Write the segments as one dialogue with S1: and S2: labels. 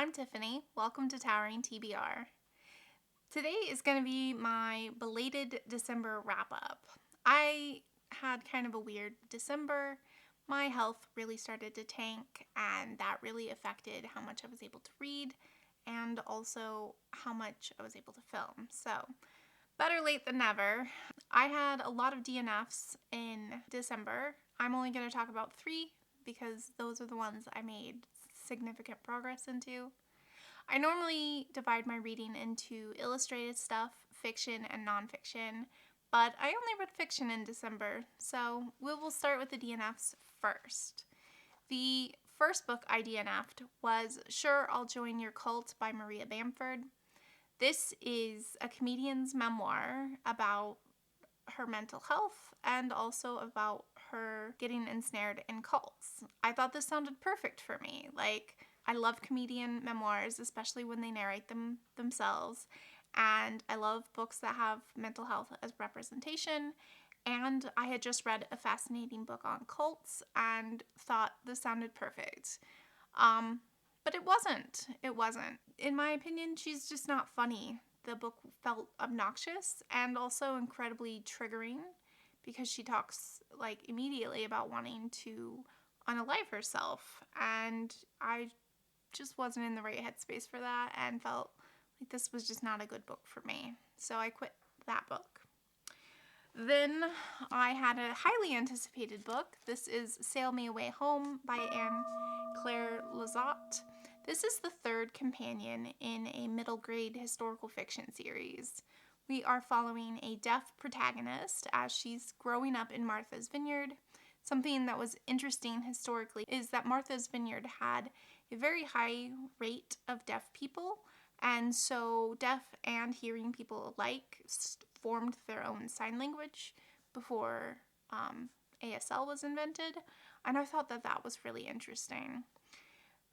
S1: I'm Tiffany. Welcome to Towering TBR. Today is going to be my belated December wrap up. I had kind of a weird December. My health really started to tank, and that really affected how much I was able to read and also how much I was able to film. So, better late than never. I had a lot of DNFs in December. I'm only going to talk about 3 because those are the ones I made significant progress into. I normally divide my reading into illustrated stuff, fiction, and nonfiction, but I only read fiction in December, so we will start with the DNFs first. The first book I DNF'd was Sure, I'll Join Your Cult by Maria Bamford. This is a comedian's memoir about her mental health and also about her getting ensnared in cults. I thought this sounded perfect for me. I love comedian memoirs, especially when they narrate them themselves. And I love books that have mental health as representation. And I had just read a fascinating book on cults and thought this sounded perfect. But it wasn't. It wasn't. In my opinion, she's just not funny. The book felt obnoxious and also incredibly triggering because she talks immediately about wanting to unalive herself, and I just wasn't in the right headspace for that and felt like this was just not a good book for me. So I quit that book. Then I had a highly anticipated book. This is Sail Me Away Home by Anne Claire Lizotte. This is the 3rd companion in a middle grade historical fiction series. We are following a deaf protagonist as she's growing up in Martha's Vineyard. Something that was interesting historically is that Martha's Vineyard had a very high rate of deaf people, and so deaf and hearing people alike formed their own sign language before ASL was invented, and I thought that was really interesting.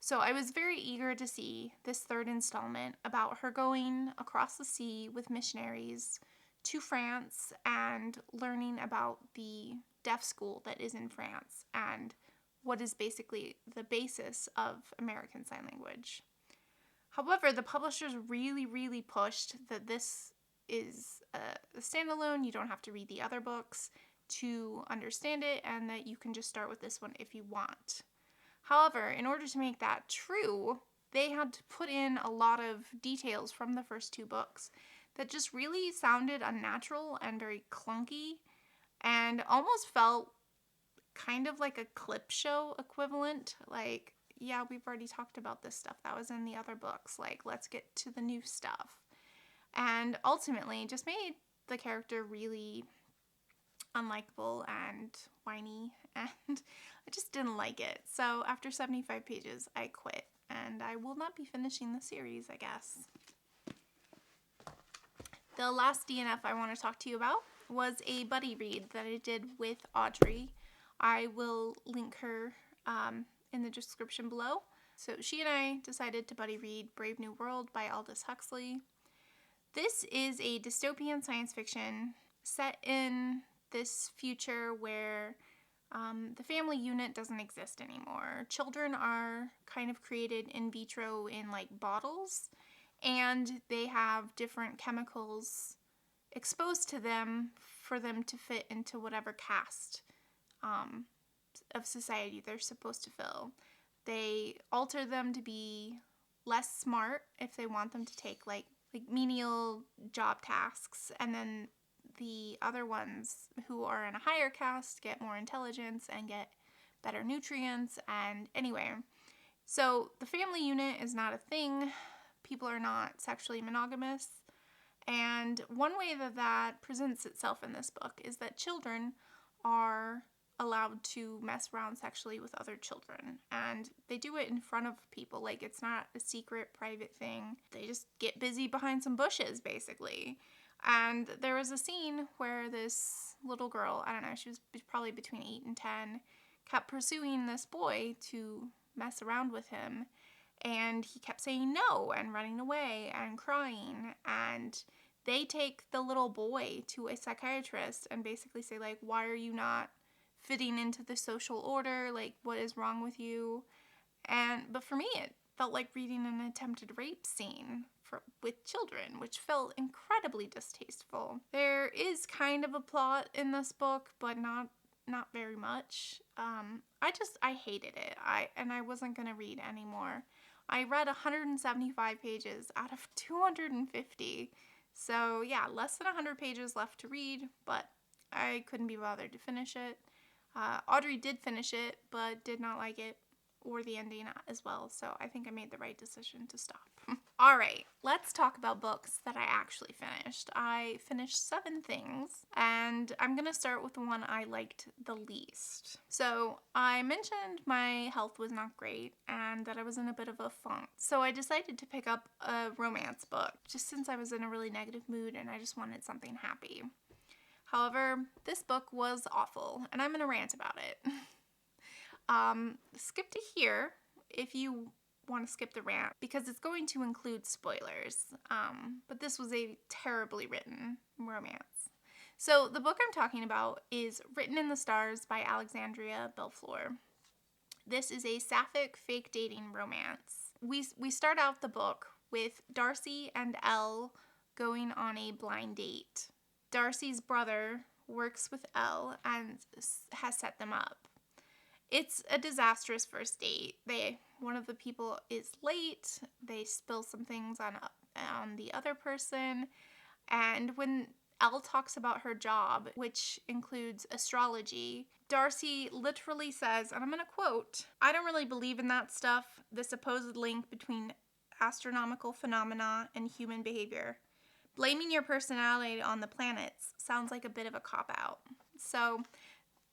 S1: So I was very eager to see this 3rd installment about her going across the sea with missionaries to France and learning about the deaf school that is in France and what is basically the basis of American Sign Language. However, the publishers really pushed that this is a standalone. You don't have to read the other books to understand it, and that you can just start with this one if you want. However, in order to make that true, they had to put in a lot of details from the first 2 books that just really sounded unnatural and very clunky and almost felt kind of like a clip show equivalent. Yeah, we've already talked about this stuff that was in the other books. Let's get to the new stuff. And ultimately just made the character really unlikable and whiny, and I just didn't like it. So after 75 pages, I quit, and I will not be finishing the series, I guess. The last DNF I want to talk to you about was a buddy read that I did with Audrey. I will link her in the description below. So she and I decided to buddy read Brave New World by Aldous Huxley. This is a dystopian science fiction set in this future where the family unit doesn't exist anymore. Children are kind of created in vitro in bottles, and they have different chemicals exposed to them for them to fit into whatever caste of society they're supposed to fill. They alter them to be less smart if they want them to take menial job tasks, and then the other ones who are in a higher caste get more intelligence and get better nutrients. And anyway, so the family unit is not a thing. People are not sexually monogamous. And one way that presents itself in this book is that children are allowed to mess around sexually with other children, and they do it in front of people. It's not a secret private thing. They just get busy behind some bushes, basically. And there was a scene where this little girl, I don't know, she was probably between 8 and 10, kept pursuing this boy to mess around with him, and he kept saying no and running away and crying. And they take the little boy to a psychiatrist and basically say, why are you not fitting into the social order? What is wrong with you? But for me, it felt like reading an attempted rape scene with children, which felt incredibly distasteful. There is kind of a plot in this book, but not very much. I hated it. I wasn't gonna read anymore. I read 175 pages out of 250. So yeah, less than 100 pages left to read, but I couldn't be bothered to finish it. Audrey did finish it, but did not like it or the ending as well, so I think I made the right decision to stop. Alright, let's talk about books that I actually finished. I finished 7 things, and I'm going to start with the one I liked the least. So, I mentioned my health was not great, and that I was in a bit of a funk. So I decided to pick up a romance book, just since I was in a really negative mood and I just wanted something happy. However, this book was awful, and I'm going to rant about it. Skip to here if you want to skip the rant, because it's going to include spoilers. But this was a terribly written romance. So the book I'm talking about is Written in the Stars by Alexandria Belfleur. This is a sapphic fake dating romance. We start out the book with Darcy and Elle going on a blind date. Darcy's brother works with Elle and has set them up. It's a disastrous first date. One of the people is late. They spill some things on the other person. And when Elle talks about her job, which includes astrology, Darcy literally says, and I'm going to quote, "I don't really believe in that stuff, the supposed link between astronomical phenomena and human behavior. Blaming your personality on the planets sounds like a bit of a cop-out." So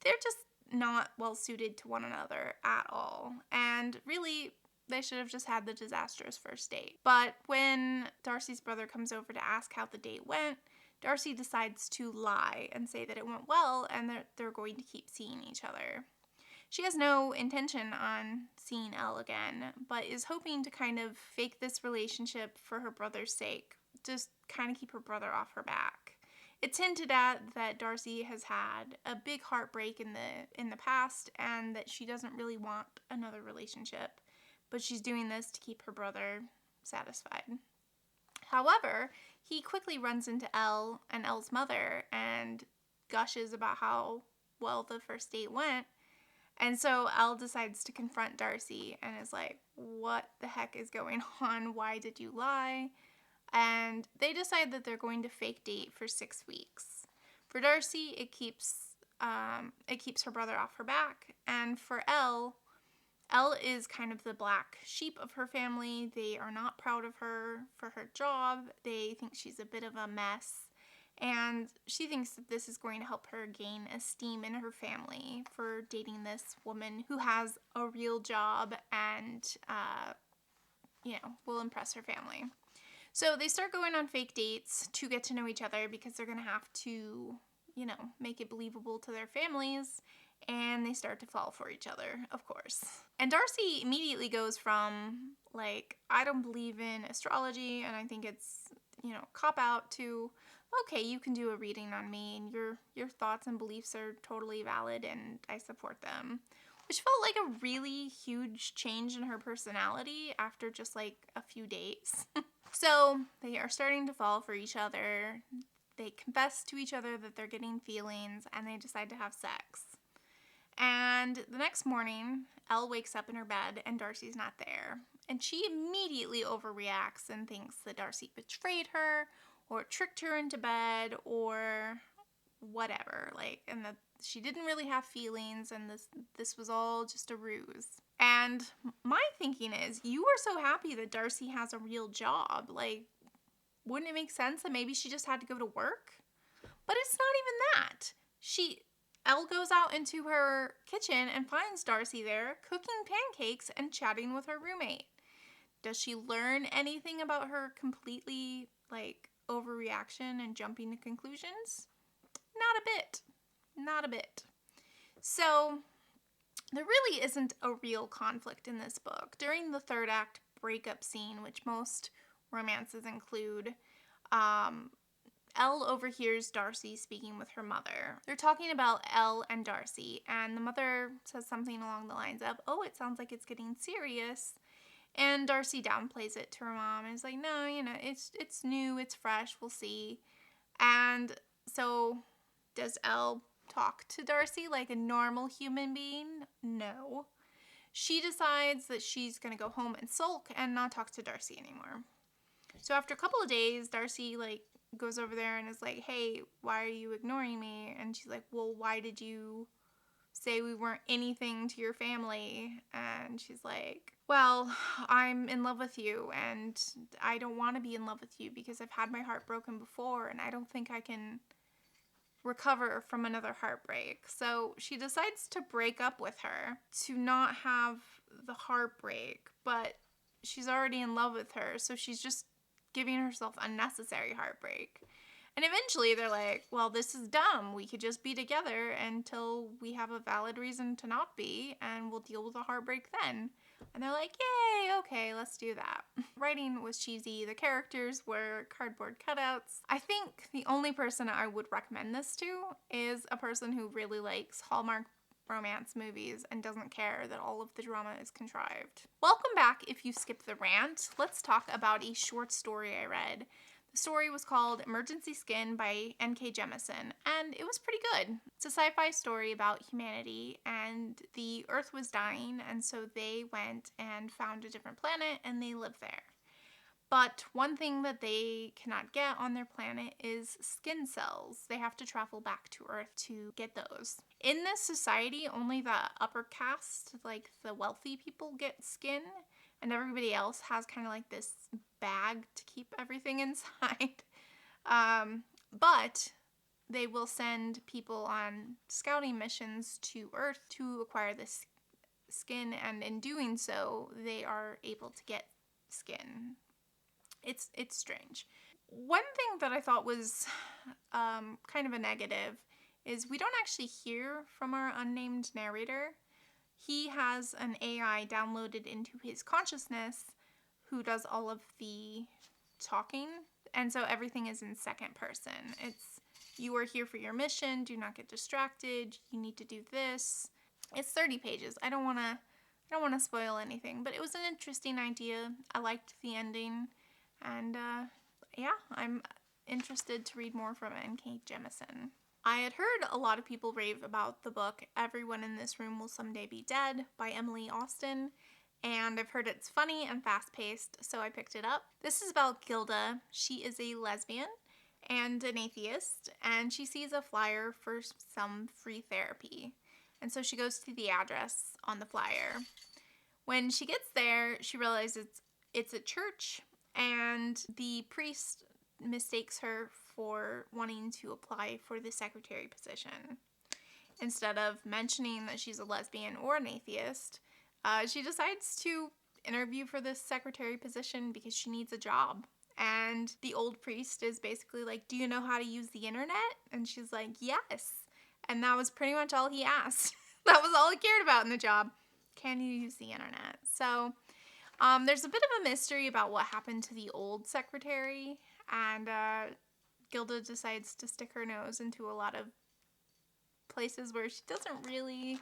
S1: they're just not well suited to one another at all. And really, they should have just had the disastrous first date. But when Darcy's brother comes over to ask how the date went, Darcy decides to lie and say that it went well and that they're going to keep seeing each other. She has no intention on seeing Elle again, but is hoping to kind of fake this relationship for her brother's sake. Just kind of keep her brother off her back. It's hinted at that Darcy has had a big heartbreak in the past and that she doesn't really want another relationship, but she's doing this to keep her brother satisfied. However, he quickly runs into Elle and Elle's mother and gushes about how well the first date went. And so Elle decides to confront Darcy and is like, "What the heck is going on? Why did you lie?" And they decide that they're going to fake date for 6 weeks. For Darcy, it keeps her brother off her back, and for Elle is kind of the black sheep of her family. They are not proud of her for her job. They think she's a bit of a mess, and she thinks that this is going to help her gain esteem in her family for dating this woman who has a real job and will impress her family. So they start going on fake dates to get to know each other because they're going to have to, make it believable to their families. And they start to fall for each other, of course. And Darcy immediately goes from, I don't believe in astrology and I think it's, cop out, to, okay, you can do a reading on me and your thoughts and beliefs are totally valid and I support them. Which felt like a really huge change in her personality after just a few days. So they are starting to fall for each other. They confess to each other that they're getting feelings and they decide to have sex. And the next morning, Elle wakes up in her bed and Darcy's not there. And she immediately overreacts and thinks that Darcy betrayed her or tricked her into bed or whatever. And that she didn't really have feelings and this was all just a ruse. And my thinking is, you were so happy that Darcy has a real job. Wouldn't it make sense that maybe she just had to go to work? But it's not even that. Elle goes out into her kitchen and finds Darcy there cooking pancakes and chatting with her roommate. Does she learn anything about her completely, overreaction and jumping to conclusions? Not a bit. Not a bit. So there really isn't a real conflict in this book. During the third act breakup scene, which most romances include, Elle overhears Darcy speaking with her mother. They're talking about Elle and Darcy, and the mother says something along the lines of, "Oh, it sounds like it's getting serious." And Darcy downplays it to her mom and is like, no, it's new, it's fresh, we'll see. And so does Elle talk to Darcy like a normal human being? No. She decides that she's going to go home and sulk and not talk to Darcy anymore. So after a couple of days, Darcy goes over there and is like, hey, why are you ignoring me? And she's like, well, why did you say we weren't anything to your family? And she's like, well, I'm in love with you and I don't want to be in love with you because I've had my heart broken before and I don't think I can recover from another heartbreak. So she decides to break up with her to not have the heartbreak, but she's already in love with her, so she's just giving herself unnecessary heartbreak. And eventually they're like, well, this is dumb. We could just be together until we have a valid reason to not be, and we'll deal with the heartbreak then. And they're like, yay, okay, let's do that. Writing was cheesy. The characters were cardboard cutouts. I think the only person I would recommend this to is a person who really likes Hallmark romance movies and doesn't care that all of the drama is contrived. Welcome back if you skipped the rant. Let's talk about a short story I read. The story was called Emergency Skin by N.K. Jemisin, and it was pretty good. It's a sci-fi story about humanity, and the Earth was dying, and so they went and found a different planet, and they live there. But one thing that they cannot get on their planet is skin cells. They have to travel back to Earth to get those. In this society, only the upper caste, like the wealthy people, get skin, and everybody else has kind of like this bag to keep everything inside. But they will send people on scouting missions to Earth to acquire this skin, and in doing so, they are able to get skin. It's strange. One thing that I thought was kind of a negative is we don't actually hear from our unnamed narrator. He has an AI downloaded into his consciousness who does all of the talking, and so everything is in second person. It's, you are here for your mission, do not get distracted, you need to do this. It's 30 pages. I don't want to spoil anything, but it was an interesting idea. I liked the ending, and yeah, I'm interested to read more from N.K. Jemisin. I had heard a lot of people rave about the book Everyone in This Room Will Someday Be Dead by Emily Austen, and I've heard it's funny and fast-paced, so I picked it up. This is about Gilda. She is a lesbian and an atheist, and she sees a flyer for some free therapy, and so she goes to the address on the flyer. When she gets there, she realizes it's a church, and the priest mistakes her for wanting to apply for the secretary position. Instead of mentioning that she's a lesbian or an atheist, she decides to interview for this secretary position because she needs a job. And the old priest is basically like, do you know how to use the internet? And she's like, yes. And that was pretty much all he asked. That was all he cared about in the job. Can you use the internet? So there's a bit of a mystery about what happened to the old secretary, and Gilda decides to stick her nose into a lot of places where she doesn't really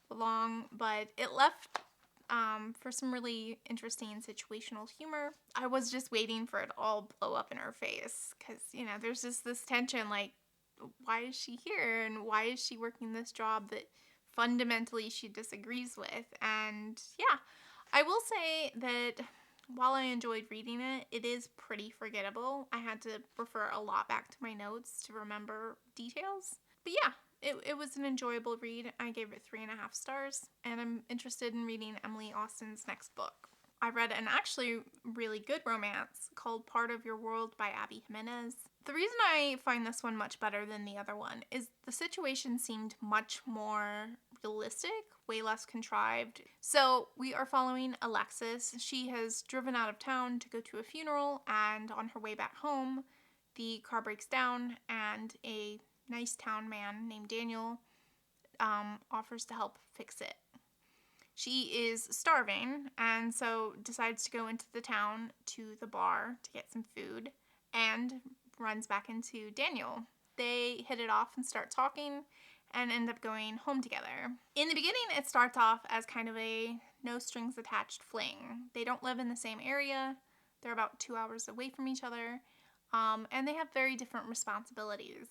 S1: belong, but it left for some really interesting situational humor. I was just waiting for it to all blow up in her face, because, there's just this tension, like, why is she here, and why is she working this job that fundamentally she disagrees with? And yeah, I will say that while I enjoyed reading it, it is pretty forgettable. I had to refer a lot back to my notes to remember details. But yeah, it was an enjoyable read. I gave it 3.5 stars, and I'm interested in reading Emily Austen's next book. I read an actually really good romance called Part of Your World by Abby Jimenez. The reason I find this one much better than the other one is the situation seemed much more realistic, way less contrived. So we are following Alexis. She has driven out of town to go to a funeral, and on her way back home, the car breaks down, and a nice town man named Daniel offers to help fix it. She is starving, and so decides to go into the town to the bar to get some food, and runs back into Daniel. They hit it off and start talking, and end up going home together. In the beginning, it starts off as kind of a no strings attached fling. They don't live in the same area. They're about 2 hours away from each other, and they have very different responsibilities.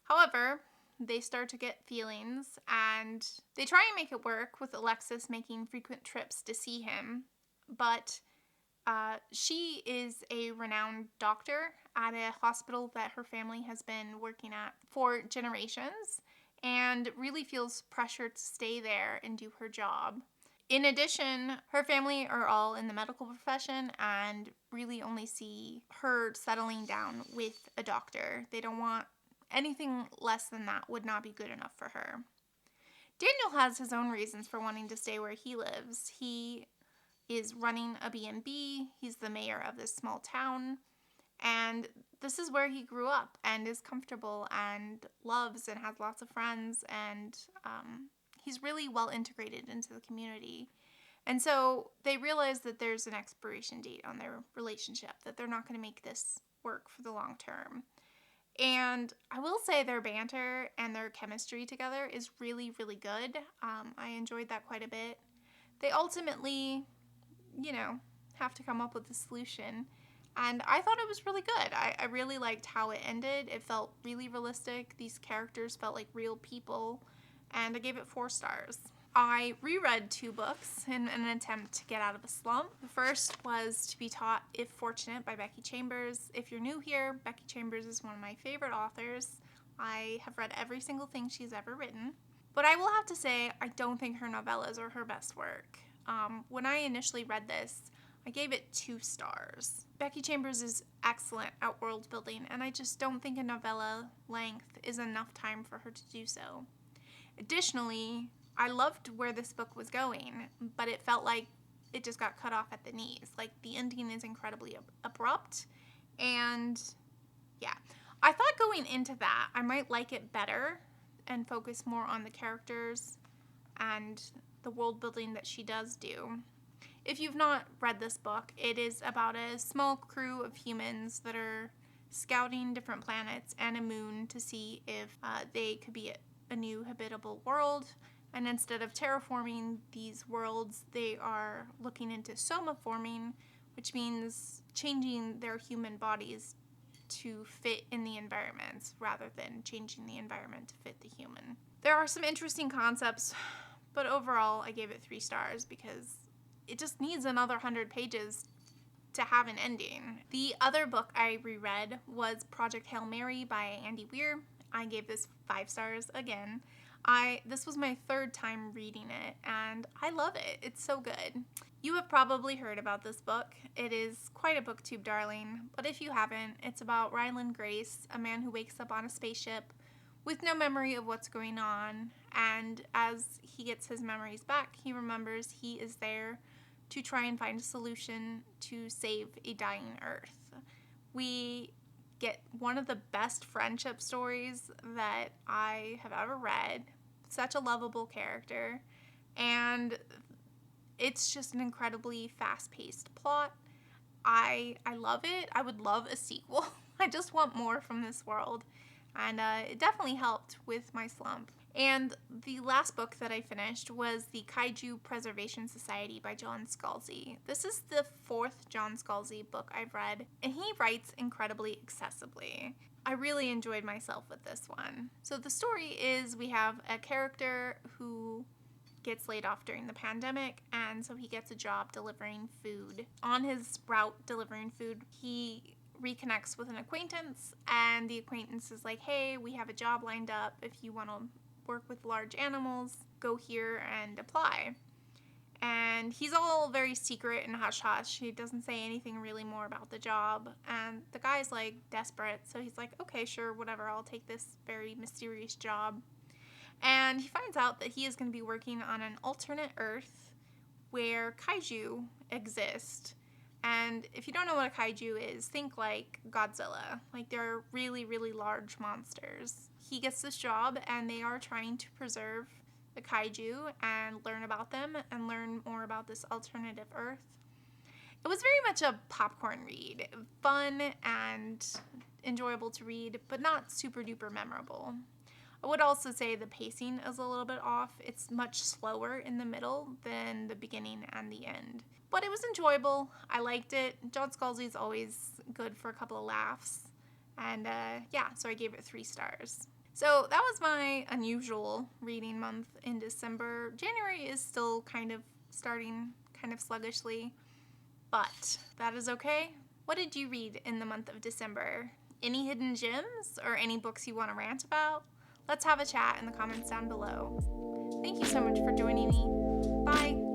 S1: However, they start to get feelings, and they try and make it work, with Alexis making frequent trips to see him. But she is a renowned doctor at a hospital that her family has been working at for generations, and really feels pressure to stay there and do her job. In addition, her family are all in the medical profession and really only see her settling down with a doctor. They don't want anything less than that, would not be good enough for her. Daniel has his own reasons for wanting to stay where he lives. He is running a B&B. He's the mayor of this small town. And this is where he grew up and is comfortable and loves and has lots of friends. And he's really well integrated into the community. And so they realize that there's an expiration date on their relationship, that they're not going to make this work for the long term. And I will say their banter and their chemistry together is really, really good. I enjoyed that quite a bit. They ultimately, have to come up with a solution. And I thought it was really good. I really liked how it ended. It felt really realistic. These characters felt like real people. And I gave it 4 stars. I reread 2 books in an attempt to get out of a slump. The first was To Be Taught If Fortunate by Becky Chambers. If you're new here, Becky Chambers is one of my favorite authors. I have read every single thing she's ever written. But I will have to say, I don't think her novellas are her best work. When I initially read this, I gave it 2 stars. Becky Chambers is excellent at world building, and I just don't think a novella length is enough time for her to do so. Additionally, I loved where this book was going, but it felt like it just got cut off at the knees. Like, the ending is incredibly abrupt, and yeah. I thought going into that, I might like it better and focus more on the characters and the world building that she does do. If you've not read this book, it is about a small crew of humans that are scouting different planets and a moon to see if they could be a new habitable world. And instead of terraforming these worlds, they are looking into somaforming, which means changing their human bodies to fit in the environments rather than changing the environment to fit the human. There are some interesting concepts, but overall I gave it 3 stars because it just needs another 100 pages to have an ending. The other book I reread was Project Hail Mary by Andy Weir. I gave this 5 stars again. This was my 3rd time reading it, and I love it. It's so good. You have probably heard about this book. It is quite a booktube darling, but if you haven't, it's about Ryland Grace, a man who wakes up on a spaceship with no memory of what's going on, and as he gets his memories back, he remembers he is there to try and find a solution to save a dying Earth. We get one of the best friendship stories that I have ever read. Such a lovable character, and it's just an incredibly fast-paced plot. I love it. I would love a sequel. I just want more from this world, and it definitely helped with my slump. And the last book that I finished was the Kaiju Preservation Society by John Scalzi. This is the 4th John Scalzi book I've read, and he writes incredibly accessibly. I really enjoyed myself with this one. So the story is we have a character who gets laid off during the pandemic, and so he gets a job delivering food. On his route delivering food, he reconnects with an acquaintance, and the acquaintance is like, hey, we have a job lined up. If you want to work with large animals, go here and apply. And he's all very secret and hush-hush. He doesn't say anything really more about the job. And the guy's like desperate, so he's like, okay, sure, whatever, I'll take this very mysterious job. And he finds out that he is going to be working on an alternate Earth where kaiju exist. And if you don't know what a kaiju is, think like Godzilla. Like, they're really, really large monsters. He gets this job, and they are trying to preserve the kaiju and learn about them and learn more about this alternative Earth. It was very much a popcorn read. Fun and enjoyable to read, but not super duper memorable. I would also say the pacing is a little bit off. It's much slower in the middle than the beginning and the end. But it was enjoyable. I liked it. John Scalzi is always good for a couple of laughs. And so I gave it 3 stars. So that was my unusual reading month in December. January is still kind of starting kind of sluggishly, but that is okay. What did you read in the month of December? Any hidden gems or any books you want to rant about? Let's have a chat in the comments down below. Thank you so much for joining me. Bye.